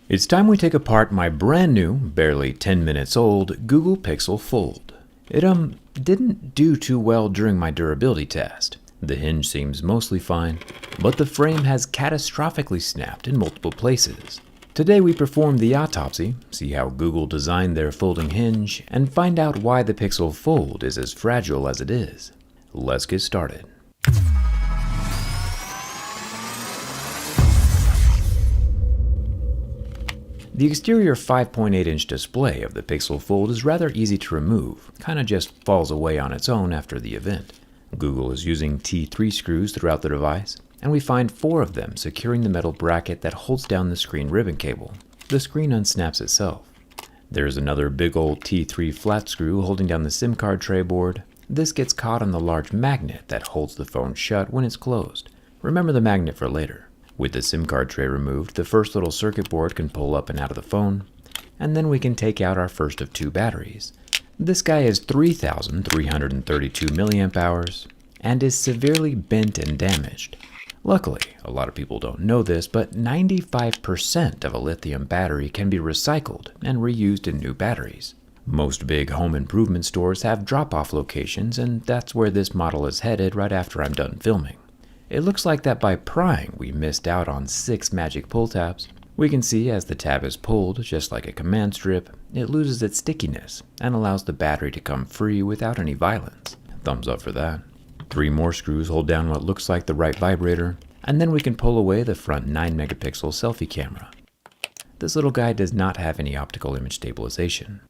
It's time we take apart my brand new, barely 10 minutes old, Google Pixel Fold. It didn't do too well during my durability test. The hinge seems mostly fine, but the frame has catastrophically snapped in multiple places. Today we perform the autopsy, see how Google designed their folding hinge, and find out why the Pixel Fold is as fragile as it is. Let's get started. The exterior 5.8-inch display of the Pixel Fold is rather easy to remove, kinda just falls away on its own after the event. Google is using T3 screws throughout the device, and we find 4 of them securing the metal bracket that holds down the screen ribbon cable. The screen unsnaps itself. There's another big old T3 flat screw holding down the SIM card tray board. This gets caught on the large magnet that holds the phone shut when it's closed. Remember the magnet for later. With the SIM card tray removed, the first little circuit board can pull up and out of the phone, and then we can take out our first of 2 batteries. This guy is 3,332 milliamp hours and is severely bent and damaged. Luckily, a lot of people don't know this, but 95% of a lithium battery can be recycled and reused in new batteries. Most big home improvement stores have drop-off locations, and that's where this model is headed right after I'm done filming. It looks like that by prying, we missed out on 6 magic pull tabs. We can see as the tab is pulled, just like a command strip, it loses its stickiness and allows the battery to come free without any violence. Thumbs up for that. 3 more screws hold down what looks like the right vibrator, and then we can pull away the front 9-megapixel selfie camera. This little guy does not have any optical image stabilization.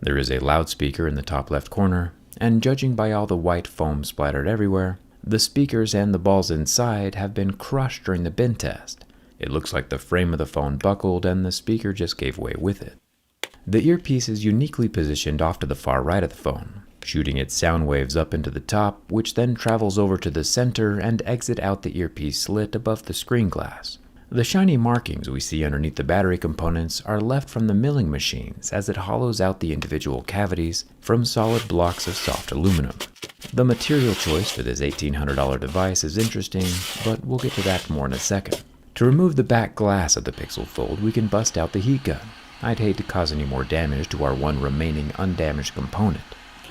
There is a loudspeaker in the top left corner, and judging by all the white foam splattered everywhere, the speakers and the balls inside have been crushed during the bend test. It looks like the frame of the phone buckled and the speaker just gave way with it. The earpiece is uniquely positioned off to the far right of the phone, shooting its sound waves up into the top, which then travels over to the center and exit out the earpiece slit above the screen glass. The shiny markings we see underneath the battery components are left from the milling machines as it hollows out the individual cavities from solid blocks of soft aluminum. The material choice for this $1,800 device is interesting, but we'll get to that more in a second. To remove the back glass of the Pixel Fold, we can bust out the heat gun. I'd hate to cause any more damage to our one remaining undamaged component.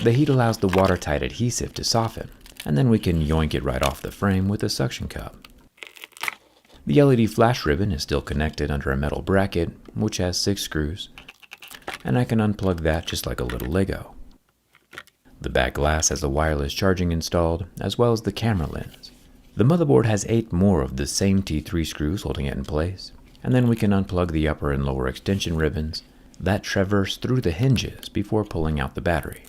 The heat allows the watertight adhesive to soften, and then we can yoink it right off the frame with a suction cup. The LED flash ribbon is still connected under a metal bracket, which has 6 screws, and I can unplug that just like a little Lego. The back glass has a wireless charging installed, as well as the camera lens. The motherboard has 8 more of the same T3 screws holding it in place, and then we can unplug the upper and lower extension ribbons that traverse through the hinges before pulling out the battery.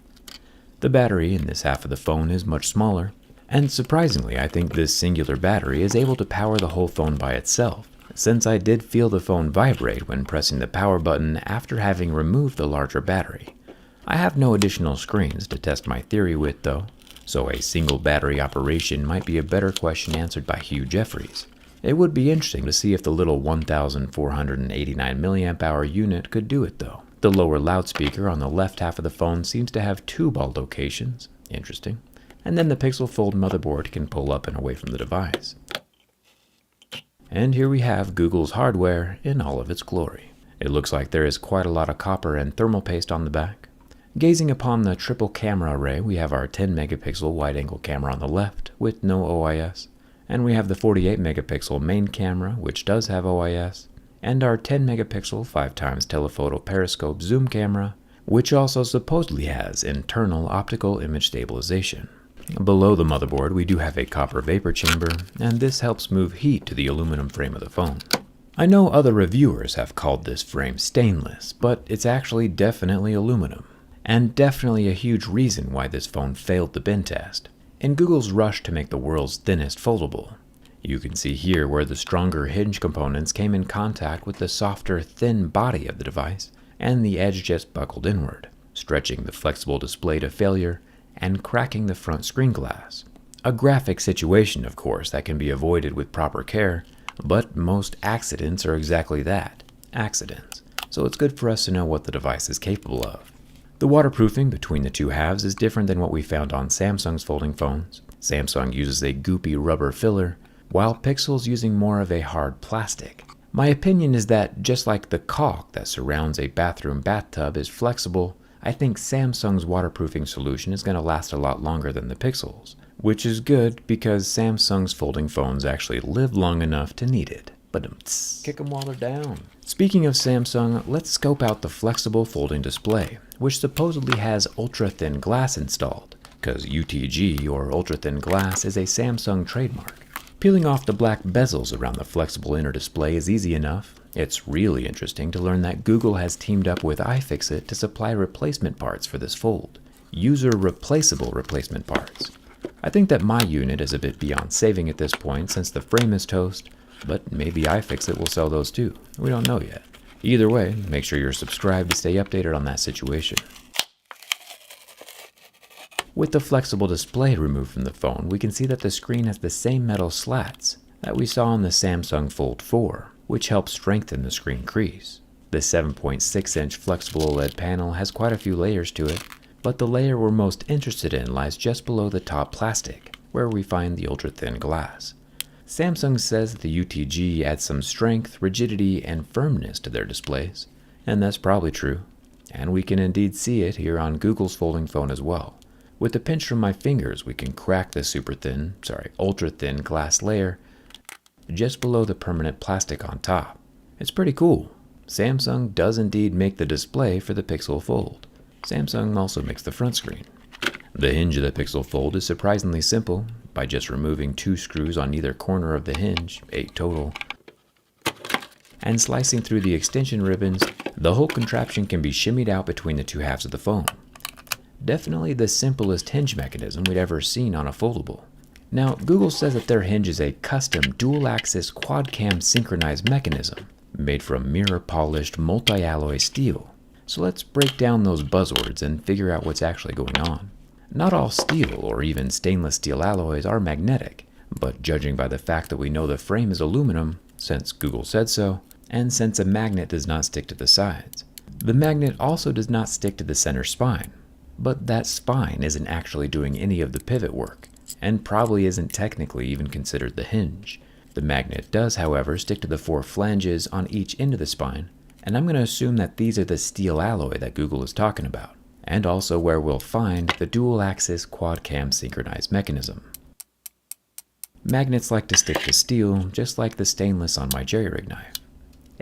The battery in this half of the phone is much smaller, and surprisingly I think this singular battery is able to power the whole phone by itself, since I did feel the phone vibrate when pressing the power button after having removed the larger battery. I have no additional screens to test my theory with though, so a single battery operation might be a better question answered by Hugh Jeffries. It would be interesting to see if the little 1,489 milliamp hour unit could do it though. The lower loudspeaker on the left half of the phone seems to have 2 ball locations, interesting, and then the Pixel Fold motherboard can pull up and away from the device. And here we have Google's hardware in all of its glory. It looks like there is quite a lot of copper and thermal paste on the back. Gazing upon the triple camera array, we have our 10-megapixel wide-angle camera on the left with no OIS, and we have the 48-megapixel main camera, which does have OIS, and our 10-megapixel 5x telephoto periscope zoom camera, which also supposedly has internal optical image stabilization. Below the motherboard, we do have a copper vapor chamber, and this helps move heat to the aluminum frame of the phone. I know other reviewers have called this frame stainless, but it's actually definitely aluminum, and definitely a huge reason why this phone failed the bend test. In Google's rush to make the world's thinnest foldable, you can see here where the stronger hinge components came in contact with the softer, thin body of the device, and the edge just buckled inward, stretching the flexible display to failure and cracking the front screen glass. A graphic situation, of course, that can be avoided with proper care, but most accidents are exactly that, accidents. So it's good for us to know what the device is capable of. The waterproofing between the 2 halves is different than what we found on Samsung's folding phones. Samsung uses a goopy rubber filler, while Pixel's using more of a hard plastic. My opinion is that just like the caulk that surrounds a bathroom bathtub is flexible, I think Samsung's waterproofing solution is going to last a lot longer than the Pixel's, which is good because Samsung's folding phones actually live long enough to need it. But kick them while they're down. Speaking of Samsung, let's scope out the flexible folding display, which supposedly has ultra-thin glass installed, because UTG or ultra-thin glass is a Samsung trademark. Peeling off the black bezels around the flexible inner display is easy enough. It's really interesting to learn that Google has teamed up with iFixit to supply replacement parts for this fold. User-replaceable replacement parts. I think that my unit is a bit beyond saving at this point since the frame is toast, but maybe iFixit will sell those too. We don't know yet. Either way, make sure you're subscribed to stay updated on that situation. With the flexible display removed from the phone, we can see that the screen has the same metal slats that we saw on the Samsung Fold 4, which helps strengthen the screen crease. The 7.6-inch flexible OLED panel has quite a few layers to it, but the layer we're most interested in lies just below the top plastic, where we find the ultra-thin glass. Samsung says that the UTG adds some strength, rigidity, and firmness to their displays, and that's probably true. And we can indeed see it here on Google's folding phone as well. With a pinch from my fingers, we can crack the ultra-thin glass layer just below the permanent plastic on top. It's pretty cool. Samsung does indeed make the display for the Pixel Fold. Samsung also makes the front screen. The hinge of the Pixel Fold is surprisingly simple, by just removing 2 screws on either corner of the hinge, 8 total, and slicing through the extension ribbons. The whole contraption can be shimmied out between the two halves of the phone. Definitely the simplest hinge mechanism we'd ever seen on a foldable. Now, Google says that their hinge is a custom dual-axis quad-cam synchronized mechanism made from mirror-polished multi-alloy steel. So let's break down those buzzwords and figure out what's actually going on. Not all steel or even stainless steel alloys are magnetic, but judging by the fact that we know the frame is aluminum, since Google said so, and since a magnet does not stick to the sides, the magnet also does not stick to the center spine. But that spine isn't actually doing any of the pivot work, and probably isn't technically even considered the hinge. The magnet does, however, stick to the 4 flanges on each end of the spine, and I'm going to assume that these are the steel alloy that Google is talking about, and also where we'll find the dual-axis quad-cam synchronized mechanism. Magnets like to stick to steel, just like the stainless on my JerryRig knife.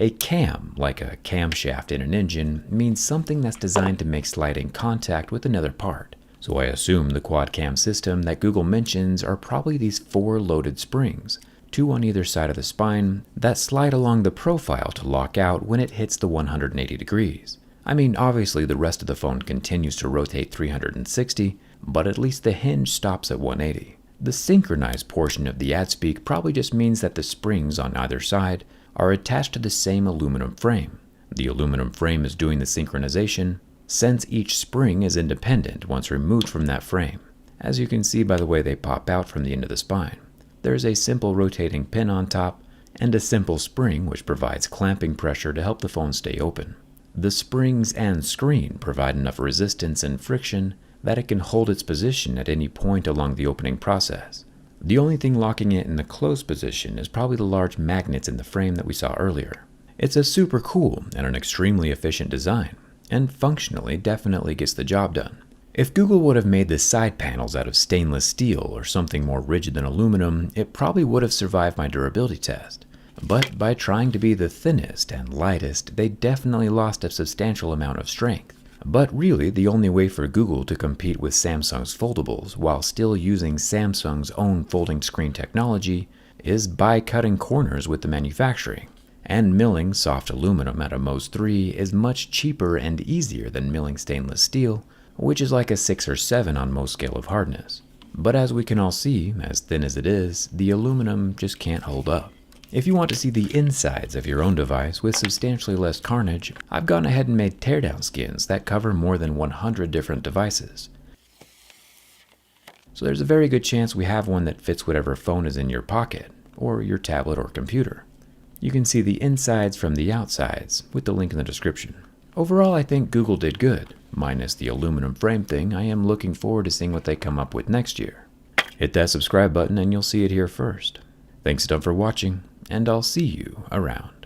A cam, like a camshaft in an engine, means something that's designed to make sliding contact with another part. So I assume the quad-cam system that Google mentions are probably these 4 loaded springs, 2 on either side of the spine, that slide along the profile to lock out when it hits the 180 degrees. I mean, obviously the rest of the phone continues to rotate 360, but at least the hinge stops at 180. The synchronized portion of the ADSpeak probably just means that the springs on either side are attached to the same aluminum frame. The aluminum frame is doing the synchronization, since each spring is independent once removed from that frame, as you can see by the way they pop out from the end of the spine. There's a simple rotating pin on top, and a simple spring which provides clamping pressure to help the phone stay open. The springs and screen provide enough resistance and friction that it can hold its position at any point along the opening process. The only thing locking it in the closed position is probably the large magnets in the frame that we saw earlier. It's a super cool and an extremely efficient design, and functionally definitely gets the job done. If Google would have made the side panels out of stainless steel or something more rigid than aluminum, it probably would have survived my durability test. But by trying to be the thinnest and lightest, they definitely lost a substantial amount of strength. But really, the only way for Google to compete with Samsung's foldables while still using Samsung's own folding screen technology is by cutting corners with the manufacturing. And milling soft aluminum at a Mohs 3 is much cheaper and easier than milling stainless steel, which is like a 6 or 7 on most scale of hardness. But as we can all see, as thin as it is, the aluminum just can't hold up. If you want to see the insides of your own device with substantially less carnage, I've gone ahead and made teardown skins that cover more than 100 different devices. So there's a very good chance we have one that fits whatever phone is in your pocket, or your tablet or computer. You can see the insides from the outsides with the link in the description. Overall, I think Google did good. Minus the aluminum frame thing, I am looking forward to seeing what they come up with next year. Hit that subscribe button and you'll see it here first. Thanks a ton for watching, and I'll see you around.